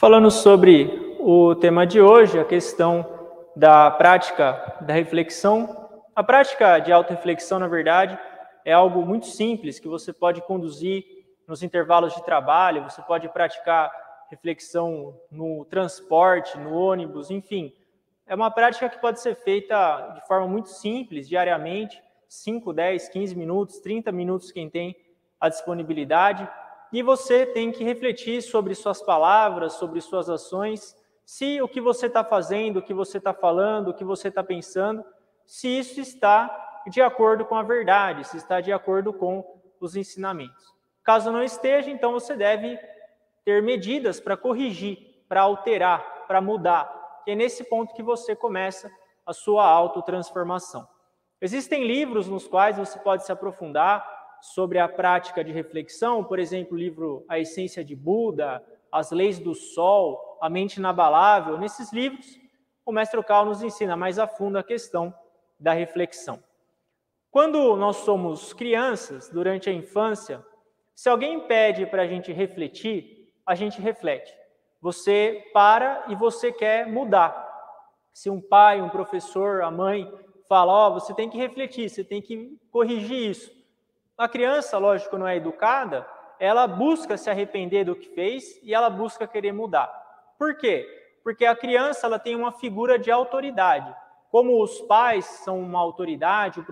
Falando sobre o tema de hoje, a questão da prática da reflexão. A prática de autorreflexão, na verdade, é algo muito simples que você pode conduzir nos intervalos de trabalho, você pode praticar reflexão no transporte, no ônibus, enfim. É uma prática que pode ser feita de forma muito simples, diariamente, 5, 10, 15 minutos, 30 minutos, quem tem a disponibilidade. E você tem que refletir sobre suas palavras, sobre suas ações, se o que você está fazendo, o que você está falando, o que você está pensando, se isso está de acordo com a verdade, se está de acordo com os ensinamentos. Caso não esteja, então você deve ter medidas para corrigir, para alterar, para mudar. E é nesse ponto que você começa a sua autotransformação. Existem livros nos quais você pode se aprofundar sobre a prática de reflexão, por exemplo, o livro A Essência de Buda, As Leis do Sol, A Mente Inabalável. Nesses livros, o Mestre Okawa nos ensina mais a fundo a questão da reflexão. Quando nós somos crianças, durante a infância, se alguém pede para a gente reflete. Você para e você quer mudar. Se um pai, um professor, a mãe fala, você tem que refletir, você tem que corrigir isso. A criança, lógico, não é educada, ela busca se arrepender do que fez e ela busca querer mudar. Por quê? Porque a criança ela tem uma figura de autoridade. Como os pais são uma autoridade, os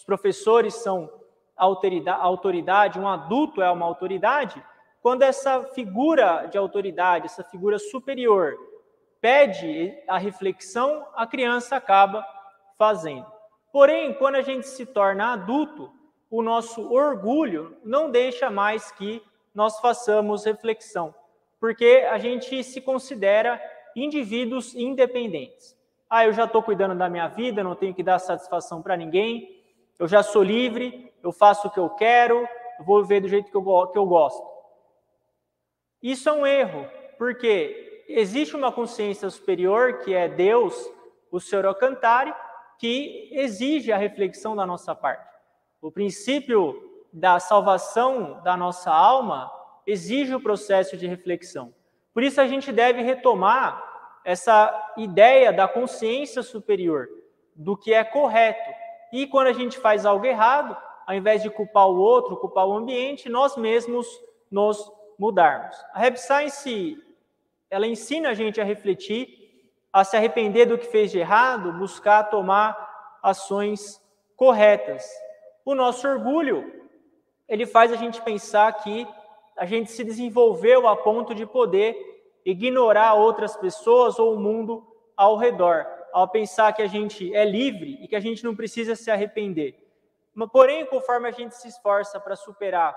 professores são autoridade, um adulto é uma autoridade, quando essa figura de autoridade, essa figura superior, pede a reflexão, a criança acaba fazendo. Porém, quando a gente se torna adulto, o nosso orgulho não deixa mais que nós façamos reflexão, porque a gente se considera indivíduos independentes. Eu já estou cuidando da minha vida, não tenho que dar satisfação para ninguém, eu já sou livre, eu faço o que eu quero, eu vou viver do jeito que eu gosto. Isso é um erro, porque existe uma consciência superior, que é Deus, o Senhor Alcantari, que exige a reflexão da nossa parte. O princípio da salvação da nossa alma exige o processo de reflexão. Por isso a gente deve retomar essa ideia da consciência superior, do que é correto. E quando a gente faz algo errado, ao invés de culpar o outro, culpar o ambiente, nós mesmos nos mudarmos. A Reb Science, ela ensina a gente a refletir, a se arrepender do que fez de errado, buscar tomar ações corretas. O nosso orgulho, ele faz a gente pensar que a gente se desenvolveu a ponto de poder ignorar outras pessoas ou o mundo ao redor, ao pensar que a gente é livre e que a gente não precisa se arrepender. Porém, conforme a gente se esforça para superar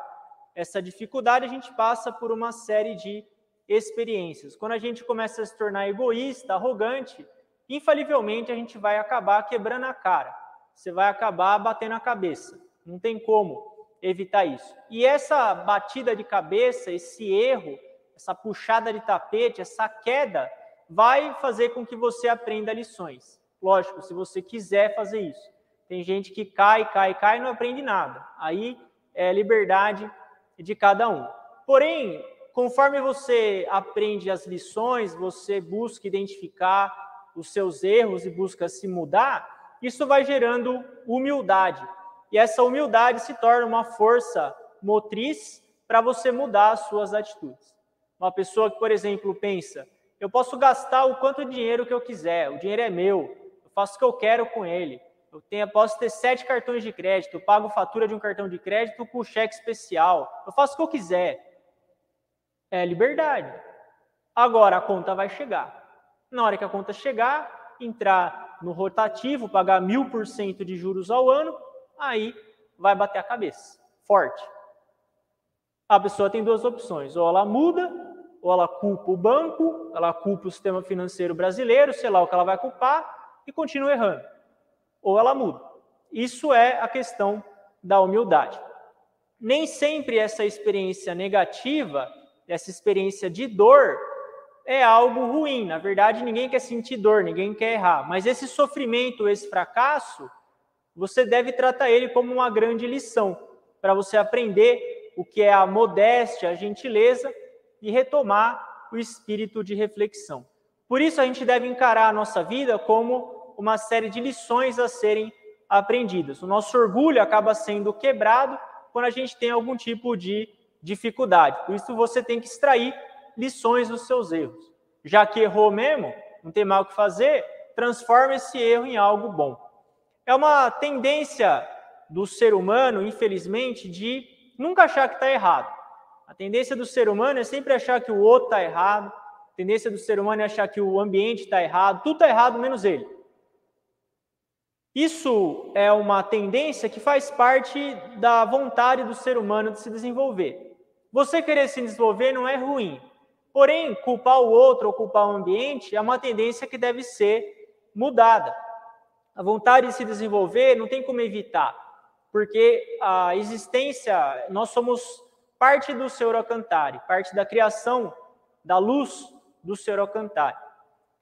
essa dificuldade, a gente passa por uma série de experiências. Quando a gente começa a se tornar egoísta, arrogante, infalivelmente a gente vai acabar quebrando a cara. Você vai acabar batendo a cabeça. Não tem como evitar isso. E essa batida de cabeça, esse erro, essa puxada de tapete, essa queda, vai fazer com que você aprenda lições. Lógico, se você quiser fazer isso. Tem gente que cai e não aprende nada. Aí é liberdade de cada um. Porém, conforme você aprende as lições, você busca identificar os seus erros e busca se mudar, isso vai gerando humildade. E essa humildade se torna uma força motriz para você mudar as suas atitudes. Uma pessoa que, por exemplo, pensa, eu posso gastar o quanto dinheiro que eu quiser, o dinheiro é meu, eu faço o que eu quero com ele, posso ter 7 cartões de crédito, eu pago fatura de um cartão de crédito com cheque especial, eu faço o que eu quiser. É liberdade. Agora a conta vai chegar. Na hora que a conta chegar, entrar no rotativo, pagar 1000% de juros ao ano, aí vai bater a cabeça, forte. A pessoa tem duas opções, ou ela muda, ou ela culpa o banco, ela culpa o sistema financeiro brasileiro, sei lá o que ela vai culpar, e continua errando. Ou ela muda. Isso é a questão da humildade. Nem sempre essa experiência negativa, essa experiência de dor, é algo ruim. Na verdade, ninguém quer sentir dor, ninguém quer errar. Mas esse sofrimento, esse fracasso, você deve tratar ele como uma grande lição, para você aprender o que é a modéstia, a gentileza, e retomar o espírito de reflexão. Por isso, a gente deve encarar a nossa vida como uma série de lições a serem aprendidas. O nosso orgulho acaba sendo quebrado quando a gente tem algum tipo de dificuldade. Por isso, você tem que extrair lições dos seus erros. Já que errou mesmo, não tem mal o que fazer, transforma esse erro em algo bom. É uma tendência do ser humano, infelizmente, de nunca achar que está errado. A tendência do ser humano é sempre achar que o outro está errado, a tendência do ser humano é achar que o ambiente está errado, tudo está errado menos ele. Isso é uma tendência que faz parte da vontade do ser humano de se desenvolver. Você querer se desenvolver não é ruim, porém, culpar o outro ou culpar o ambiente é uma tendência que deve ser mudada. A vontade de se desenvolver não tem como evitar, porque a existência, nós somos parte do Senhor Alcantara, parte da criação da luz do Senhor Alcantara.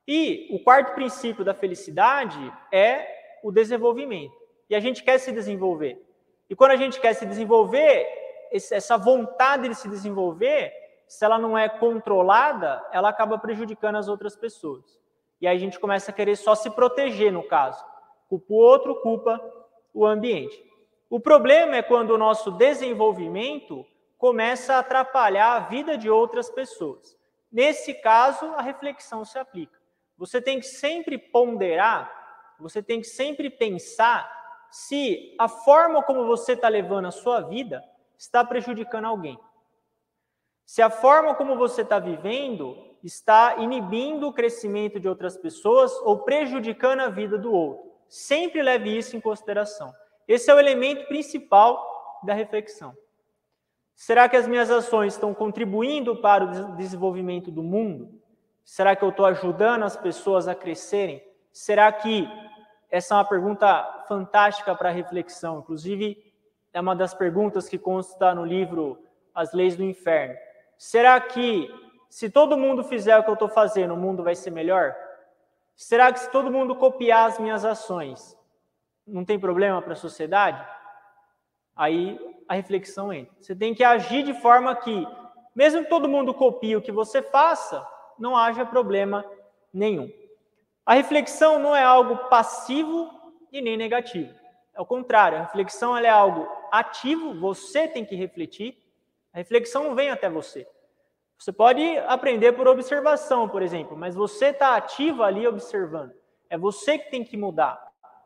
E o quarto princípio da felicidade é o desenvolvimento. E a gente quer se desenvolver. E quando a gente quer se desenvolver, essa vontade de se desenvolver, se ela não é controlada, ela acaba prejudicando as outras pessoas. E aí a gente começa a querer só se proteger, no caso. Culpa o outro, culpa o ambiente. O problema é quando o nosso desenvolvimento começa a atrapalhar a vida de outras pessoas. Nesse caso, a reflexão se aplica. Você tem que sempre ponderar, você tem que sempre pensar se a forma como você está levando a sua vida está prejudicando alguém. Se a forma como você está vivendo está inibindo o crescimento de outras pessoas ou prejudicando a vida do outro. Sempre leve isso em consideração. Esse é o elemento principal da reflexão. Será que as minhas ações estão contribuindo para o desenvolvimento do mundo? Será que eu estou ajudando as pessoas a crescerem? Será que... Essa é uma pergunta fantástica para reflexão. Inclusive, é uma das perguntas que consta no livro As Leis do Inferno. Será que, se todo mundo fizer o que eu estou fazendo, o mundo vai ser melhor? Será que, se todo mundo copiar as minhas ações, não tem problema para a sociedade? Aí a reflexão entra. Você tem que agir de forma que, mesmo que todo mundo copie o que você faça, não haja problema nenhum. A reflexão não é algo passivo e nem negativo. Ao contrário, a reflexão ela é algo ativo, você tem que refletir. A reflexão não vem até você. Você pode aprender por observação, por exemplo, mas você está ativo ali observando. É você que tem que mudar.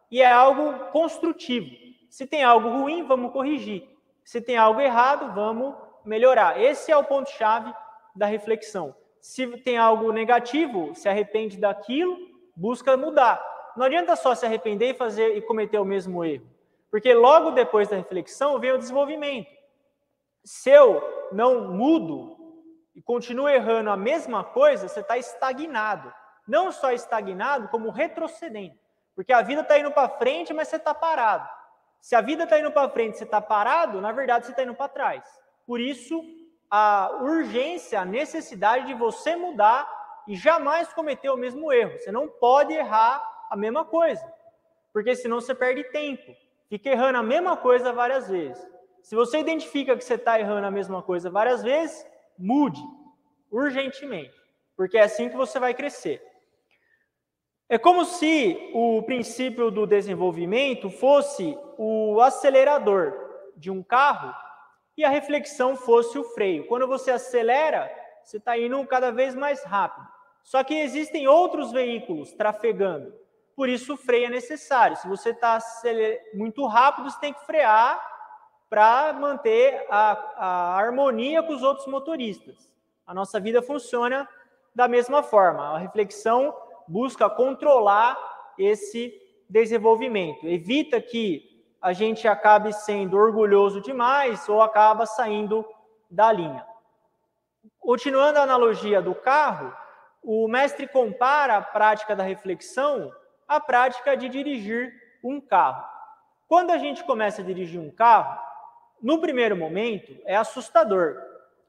E é algo construtivo. Se tem algo ruim, vamos corrigir. Se tem algo errado, vamos melhorar. Esse é o ponto-chave da reflexão. Se tem algo negativo, se arrepende daquilo, busca mudar. Não adianta só se arrepender e fazer e cometer o mesmo erro. Porque logo depois da reflexão vem o desenvolvimento. Se eu não mudo e continuo errando a mesma coisa, você está estagnado. Não só estagnado, como retrocedendo. Porque a vida está indo para frente, mas você está parado. Se a vida está indo para frente e você está parado, na verdade você está indo para trás. Por isso, a urgência, a necessidade de você mudar e jamais cometer o mesmo erro. Você não pode errar a mesma coisa, porque senão você perde tempo. Fica errando a mesma coisa várias vezes. Se você identifica que você está errando a mesma coisa várias vezes, mude urgentemente, porque é assim que você vai crescer. É como se o princípio do desenvolvimento fosse o acelerador de um carro e a reflexão fosse o freio. Quando você acelera, você está indo cada vez mais rápido. Só que existem outros veículos trafegando, por isso o freio é necessário. Se você está muito rápido, você tem que frear para manter a harmonia com os outros motoristas. A nossa vida funciona da mesma forma. A reflexão busca controlar esse desenvolvimento, evita que a gente acabe sendo orgulhoso demais ou acaba saindo da linha. Continuando a analogia do carro, o mestre compara a prática da reflexão à prática de dirigir um carro. Quando a gente começa a dirigir um carro, no primeiro momento é assustador.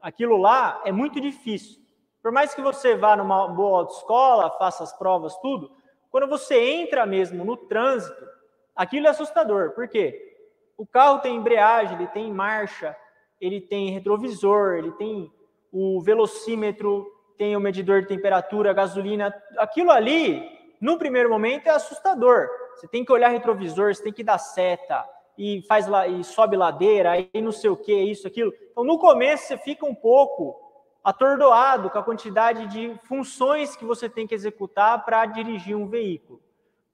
Aquilo lá é muito difícil. Por mais que você vá numa boa autoescola, faça as provas, tudo, quando você entra mesmo no trânsito, aquilo é assustador. Por quê? O carro tem embreagem, ele tem marcha, ele tem retrovisor, ele tem o velocímetro, tem o medidor de temperatura, gasolina. Aquilo ali, no primeiro momento, é assustador. Você tem que olhar retrovisor, você tem que dar seta, e faz lá, e sobe ladeira, aí não sei o que, isso, aquilo. Então, no começo, você fica um pouco atordoado com a quantidade de funções que você tem que executar para dirigir um veículo.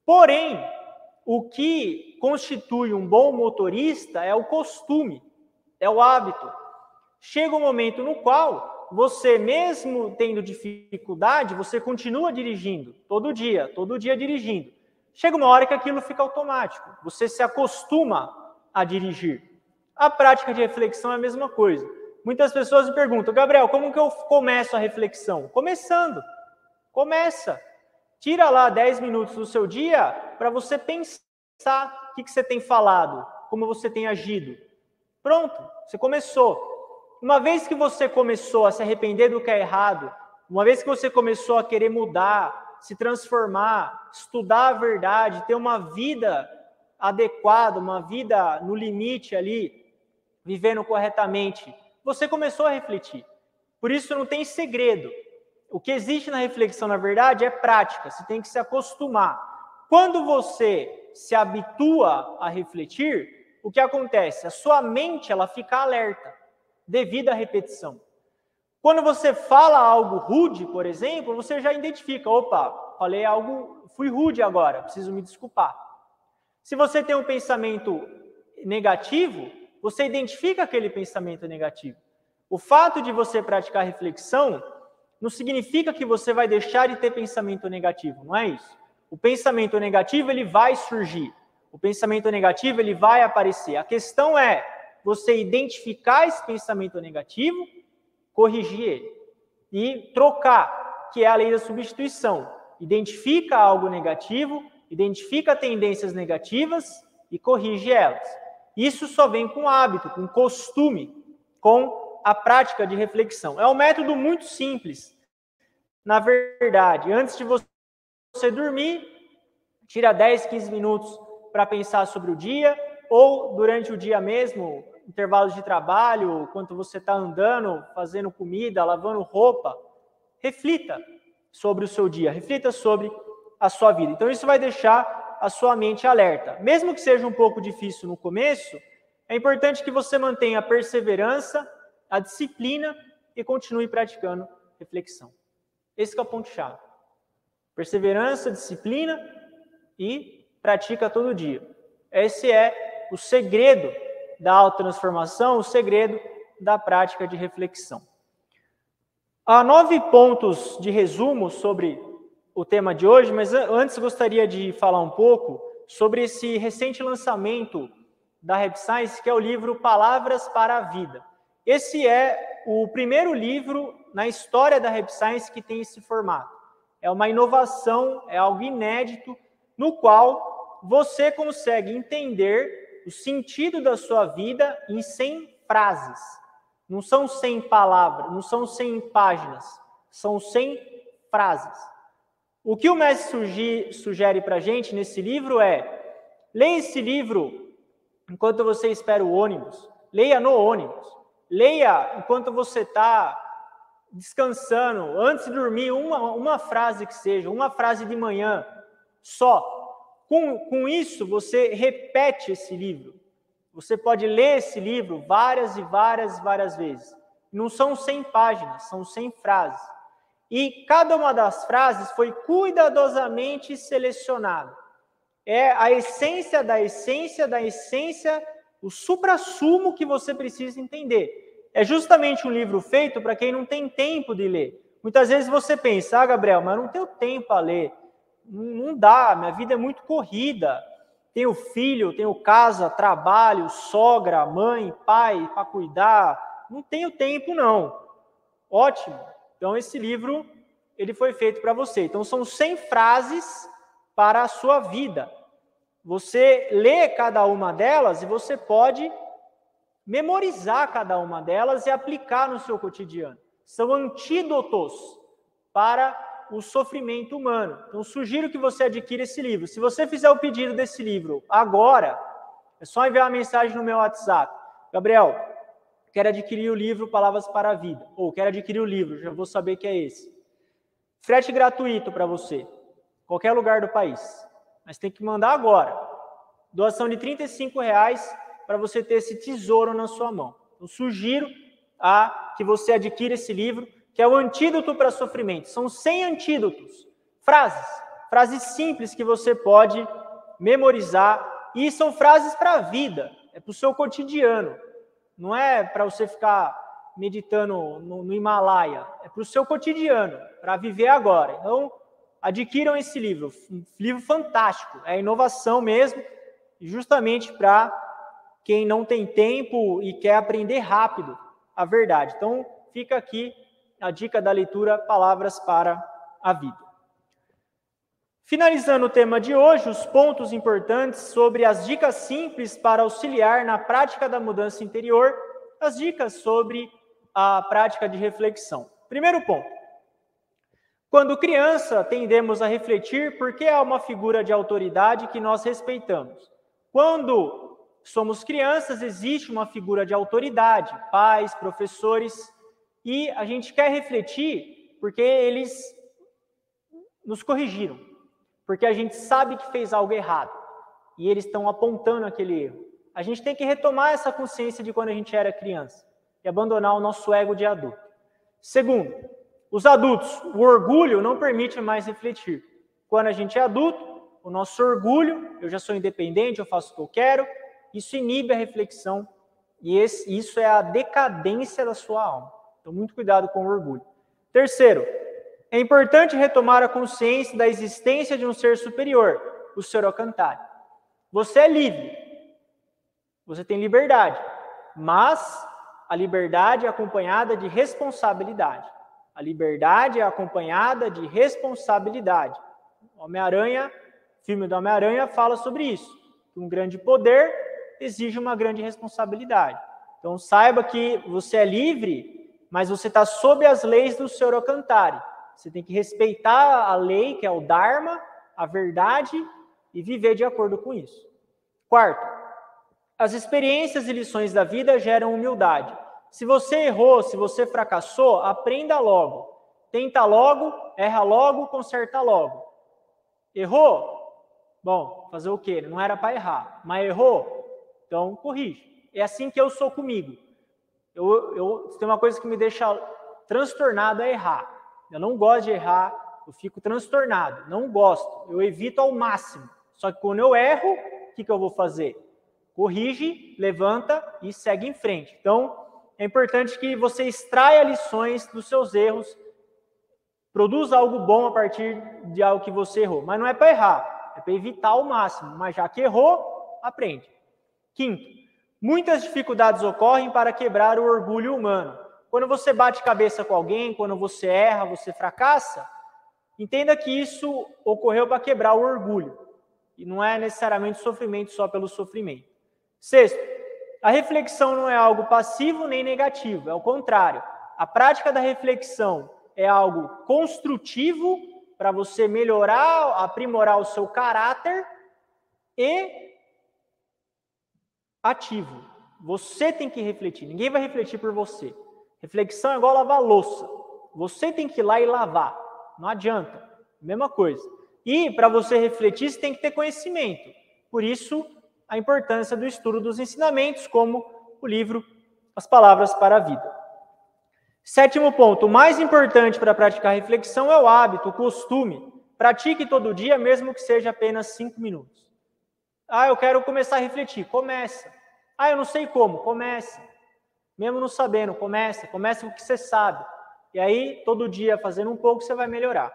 Porém, o que constitui um bom motorista é o costume, é o hábito. Chega um momento no qual você, mesmo tendo dificuldade, você continua dirigindo, todo dia dirigindo. Chega uma hora que aquilo fica automático, você se acostuma a dirigir. A prática de reflexão é a mesma coisa. Muitas pessoas me perguntam, Gabriel, como que eu começo a reflexão? Começando. Começa. Tira lá 10 minutos do seu dia para você pensar o que você tem falado, como você tem agido. Pronto, você começou. Uma vez que você começou a se arrepender do que é errado, uma vez que você começou a querer mudar, se transformar, estudar a verdade, ter uma vida adequada, uma vida no limite ali, vivendo corretamente, você começou a refletir. Por isso não tem segredo. O que existe na reflexão, na verdade, é prática. Você tem que se acostumar. Quando você se habitua a refletir, o que acontece? A sua mente ela fica alerta, devido à repetição. Quando você fala algo rude, por exemplo, você já identifica, opa, falei algo, fui rude agora, preciso me desculpar. Se você tem um pensamento negativo, você identifica aquele pensamento negativo. O fato de você praticar reflexão não significa que você vai deixar de ter pensamento negativo, não é isso. O pensamento negativo, ele vai surgir. O pensamento negativo, ele vai aparecer. A questão é você identificar esse pensamento negativo, corrigir ele e trocar, que é a lei da substituição. Identifica algo negativo, identifica tendências negativas e corrige elas. Isso só vem com hábito, com costume, com a prática de reflexão. É um método muito simples. Na verdade, antes de você dormir, tira 10, 15 minutos para pensar sobre o dia, ou durante o dia mesmo, intervalos de trabalho, enquanto você está andando, fazendo comida, lavando roupa, reflita sobre o seu dia, reflita sobre a sua vida. Então, isso vai deixar a sua mente alerta. Mesmo que seja um pouco difícil no começo, é importante que você mantenha a perseverança, a disciplina e continue praticando reflexão. Esse que é o ponto-chave. Perseverança, disciplina e pratica todo dia. Esse é o segredo da autotransformação, o segredo da prática de reflexão. Há 9 pontos de resumo sobre o tema de hoje, mas antes gostaria de falar um pouco sobre esse recente lançamento da Rap Science, que é o livro Palavras para a Vida. Esse é o primeiro livro na história da Rap Science que tem esse formato. É uma inovação, é algo inédito, no qual você consegue entender o sentido da sua vida em 100 frases. Não são 100 palavras, não são 100 páginas, são 100 frases. O que o mestre sugere para a gente nesse livro é: leia esse livro enquanto você espera o ônibus, leia no ônibus, leia enquanto você está descansando, antes de dormir, uma frase que seja, uma frase de manhã só. Com isso, você repete esse livro. Você pode ler esse livro várias e várias vezes. Não são 100 páginas, são 100 frases. E cada uma das frases foi cuidadosamente selecionada. É a essência da essência da essência, o suprassumo que você precisa entender. É justamente um livro feito para quem não tem tempo de ler. Muitas vezes você pensa, Gabriel, mas eu não tenho tempo a ler. Não dá, minha vida é muito corrida. Tenho filho, tenho casa, trabalho, sogra, mãe, pai para cuidar. Não tenho tempo, não. Ótimo. Então, esse livro ele foi feito para você. Então, são 100 frases para a sua vida. Você lê cada uma delas e você pode memorizar cada uma delas e aplicar no seu cotidiano. São antídotos para o sofrimento humano. Então, sugiro que você adquira esse livro. Se você fizer o pedido desse livro agora, é só enviar uma mensagem no meu WhatsApp. Gabriel, quero adquirir o livro Palavras para a Vida, ou quero adquirir o livro, já vou saber que é esse. Frete gratuito para você, qualquer lugar do país, mas tem que mandar agora. Doação de R$35 para você ter esse tesouro na sua mão. Eu sugiro que você adquira esse livro, que é o Antídoto para Sofrimento. São 100 antídotos, frases simples que você pode memorizar, e são frases para a vida, é para o seu cotidiano. Não é para você ficar meditando no Himalaia, é para o seu cotidiano, para viver agora. Então, adquiram esse livro, um livro fantástico, é inovação mesmo, justamente para quem não tem tempo e quer aprender rápido a verdade. Então, fica aqui a dica da leitura Palavras para a Vida. Finalizando o tema de hoje, os pontos importantes sobre as dicas simples para auxiliar na prática da mudança interior, as dicas sobre a prática de reflexão. Primeiro ponto. Quando criança, tendemos a refletir porque há uma figura de autoridade que nós respeitamos. Quando somos crianças, existe uma figura de autoridade, pais, professores, e a gente quer refletir porque eles nos corrigiram, porque a gente sabe que fez algo errado e eles estão apontando aquele erro. A gente tem que retomar essa consciência de quando a gente era criança e abandonar o nosso ego de adulto. Segundo, os adultos, o orgulho não permite mais refletir. Quando a gente é adulto, o nosso orgulho, eu já sou independente, eu faço o que eu quero, isso inibe a reflexão e isso é a decadência da sua alma. Então, muito cuidado com o orgulho. Terceiro, é importante retomar a consciência da existência de um ser superior, o Senhor Alcantara. Você é livre, você tem liberdade, mas a liberdade é acompanhada de responsabilidade. A liberdade é acompanhada de responsabilidade. Homem-Aranha, o filme do Homem-Aranha fala sobre isso. Um grande poder exige uma grande responsabilidade. Então, saiba que você é livre, mas você está sob as leis do Senhor Alcantara. Você tem que respeitar a lei, que é o Dharma, a verdade, e viver de acordo com isso. Quarto, as experiências e lições da vida geram humildade. Se você errou, se você fracassou, aprenda logo. Tenta logo, erra logo, conserta logo. Errou? Bom, fazer o quê? Não era para errar, mas errou? Então, corrige. É assim que eu sou comigo. Tem uma coisa que me deixa transtornado, é errar. Eu não gosto de errar, eu fico transtornado, não gosto, eu evito ao máximo. Só que quando eu erro, o que eu vou fazer? Corrige, levanta e segue em frente. Então, é importante que você extraia lições dos seus erros, produza algo bom a partir de algo que você errou. Mas não é para errar, é para evitar ao máximo. Mas já que errou, aprende. Quinto, muitas dificuldades ocorrem para quebrar o orgulho humano. Quando você bate cabeça com alguém, quando você erra, você fracassa, entenda que isso ocorreu para quebrar o orgulho. E não é necessariamente sofrimento só pelo sofrimento. Sexto, a reflexão não é algo passivo nem negativo, é o contrário. A prática da reflexão é algo construtivo para você melhorar, aprimorar o seu caráter e ativo. Você tem que refletir, ninguém vai refletir por você. Reflexão é igual lavar louça. Você tem que ir lá e lavar. Não adianta. Mesma coisa. E para você refletir, você tem que ter conhecimento. Por isso, a importância do estudo dos ensinamentos, como o livro As Palavras para a Vida. Sétimo ponto. O mais importante para praticar reflexão é o hábito, o costume. Pratique todo dia, mesmo que seja apenas 5 minutos. Eu quero começar a refletir. Começa. Eu não sei como. Começa. Mesmo não sabendo, começa com o que você sabe. E aí, todo dia, fazendo um pouco, você vai melhorar.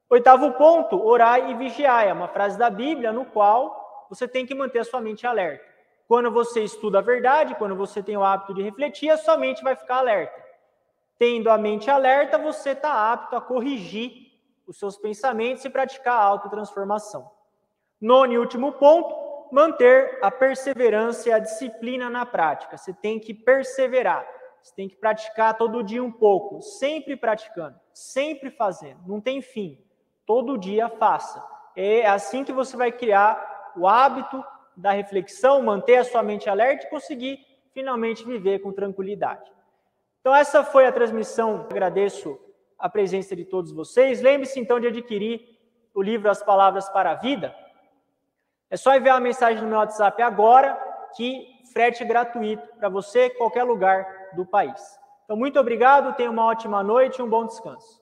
Oitavo ponto, orar e vigiar. É uma frase da Bíblia no qual você tem que manter a sua mente alerta. Quando você estuda a verdade, quando você tem o hábito de refletir, a sua mente vai ficar alerta. Tendo a mente alerta, você está apto a corrigir os seus pensamentos e praticar a autotransformação. Nono e último ponto, manter a perseverança e a disciplina na prática. Você tem que perseverar. Você tem que praticar todo dia um pouco, sempre praticando, sempre fazendo. Não tem fim. Todo dia faça. É assim que você vai criar o hábito da reflexão, manter a sua mente alerta e conseguir finalmente viver com tranquilidade. Então, essa foi a transmissão. Agradeço a presença de todos vocês. Lembre-se, então, de adquirir o livro As Palavras para a Vida. É só enviar uma mensagem no meu WhatsApp agora, que frete gratuito para você, em qualquer lugar do país. Então, muito obrigado, tenha uma ótima noite e um bom descanso.